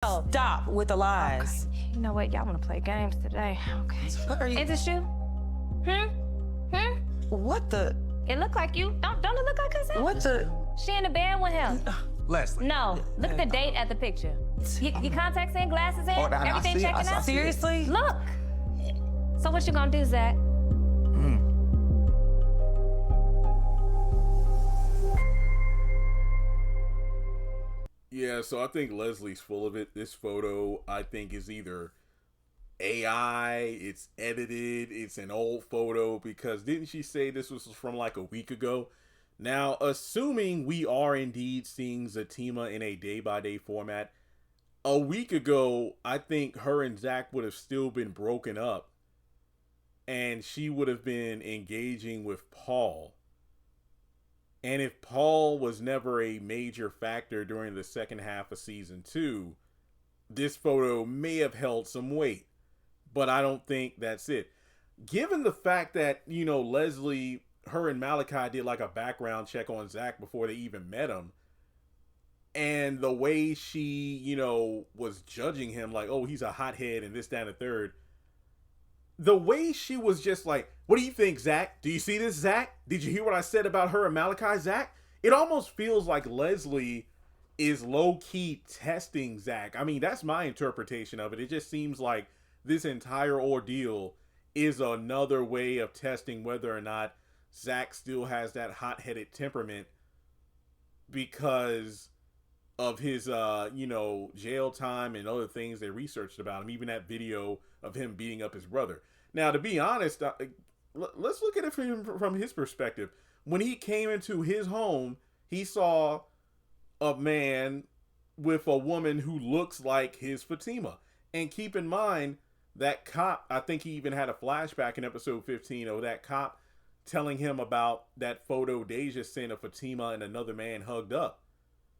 Stop with the lies. Okay. You know what? Y'all want to play games today? Okay. What are you? Is this you? What the? It look like you. Don't it look like us? What the? She in the bed with him. Leslie. No. Look at the date at the picture. Your contacts in, glasses in, everything checking out. Seriously? Look. So what you gonna do, Zach? Yeah, so I think Leslie's full of it. This photo, I think, is either AI, it's edited, it's an old photo, because didn't she say this was from like a week ago? Now, assuming we are indeed seeing Zatima in a day-by-day format, a week ago, I think her and Zach would have still been broken up, and she would have been engaging with Paul. And if Paul was never a major factor during the second half of season 2, this photo may have held some weight. But I don't think that's it. Given the fact that, Leslie, her and Malachi did like a background check on Zach before they even met him. And the way she, was judging him like, oh, he's a hothead and this, that, and the third. The way she was just like, what do you think, Zach? Do you see this, Zach? Did you hear what I said about her and Malachi, Zach? It almost feels like Leslie is low-key testing Zach. I mean, that's my interpretation of it. It just seems like this entire ordeal is another way of testing whether or not Zach still has that hot-headed temperament because of his, jail time and other things they researched about him. Even that video of him beating up his brother. Now, to be honest, let's look at it from his perspective. When he came into his home, he saw a man with a woman who looks like his Fatima. And keep in mind, that cop, I think he even had a flashback in episode 15 of that cop telling him about that photo Deja sent of Fatima and another man hugged up.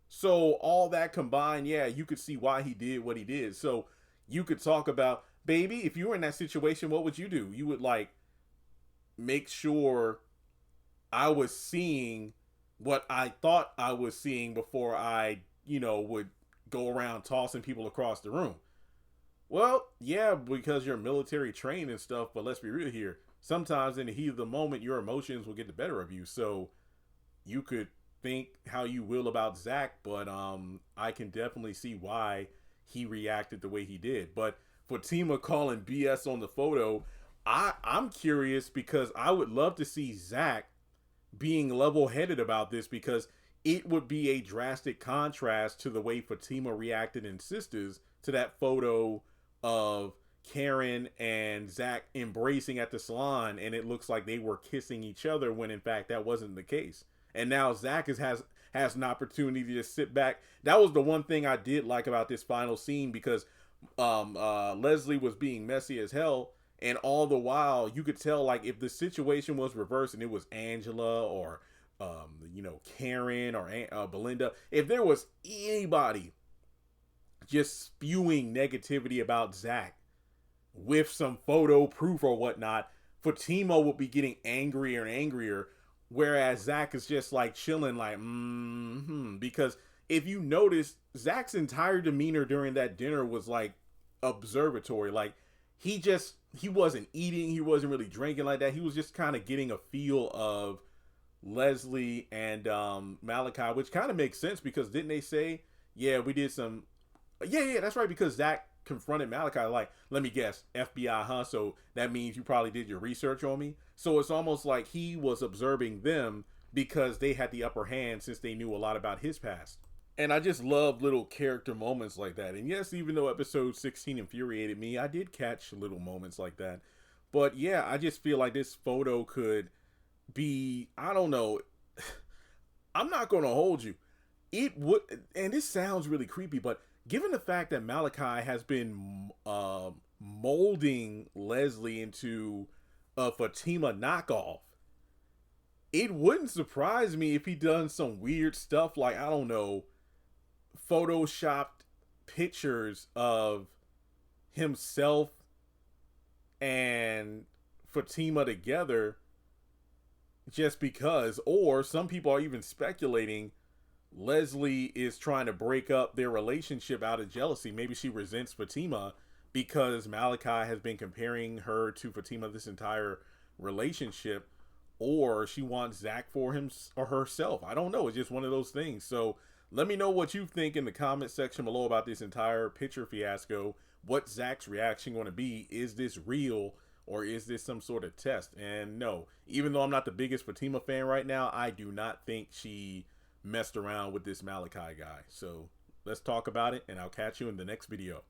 So all that combined, yeah, you could see why he did what he did. So you could talk about, baby, if you were in that situation, what would you do? You would make sure I was seeing what I thought I was seeing before I, would go around tossing people across the room. Well, yeah, because you're military trained and stuff, but let's be real here. Sometimes in the heat of the moment, your emotions will get the better of you. So you could think how you will about Zach, but I can definitely see why he reacted the way he did. But Fatima calling BS on the photo, I'm curious because I would love to see Zach being level-headed about this, because it would be a drastic contrast to the way Fatima reacted in Sistas to that photo of Karen and Zach embracing at the salon, and it looks like they were kissing each other when in fact that wasn't the case. And now Zach has an opportunity to just sit back. That was the one thing I did like about this final scene, because Leslie was being messy as hell, and all the while you could tell, like, if the situation was reversed and it was Angela or Karen or Belinda, if there was anybody just spewing negativity about Zach with some photo proof or whatnot, Fatima would be getting angrier and angrier, whereas Zach is just like chilling, like, because if you notice, Zach's entire demeanor during that dinner was like observatory. Like, he wasn't eating, he wasn't really drinking like that. He was just kind of getting a feel of Leslie and Malachi, which kind of makes sense, because didn't they say, yeah, we did some, yeah, that's right, because Zach confronted Malachi like, let me guess, FBI, huh? So that means you probably did your research on me. So it's almost like he was observing them because they had the upper hand since they knew a lot about his past. And I just love little character moments like that. And yes, even though episode 16 infuriated me, I did catch little moments like that. But yeah, I just feel like this photo could be, I don't know, I'm not going to hold you. It would, and this sounds really creepy, but given the fact that Malachi has been molding Leslie into a Fatima knockoff, it wouldn't surprise me if he done some weird stuff like, I don't know, photoshopped pictures of himself and Fatima together just because. Or some people are even speculating Leslie is trying to break up their relationship out of jealousy. Maybe she resents Fatima because Malachi has been comparing her to Fatima this entire relationship, or she wants Zach for him or herself. I don't know. It's just one of those things. So let me know what you think in the comment section below about this entire picture fiasco. What's Zach's reaction going to be? Is this real, or is this some sort of test? And no, even though I'm not the biggest Fatima fan right now, I do not think she messed around with this Malachi guy. So let's talk about it, and I'll catch you in the next video.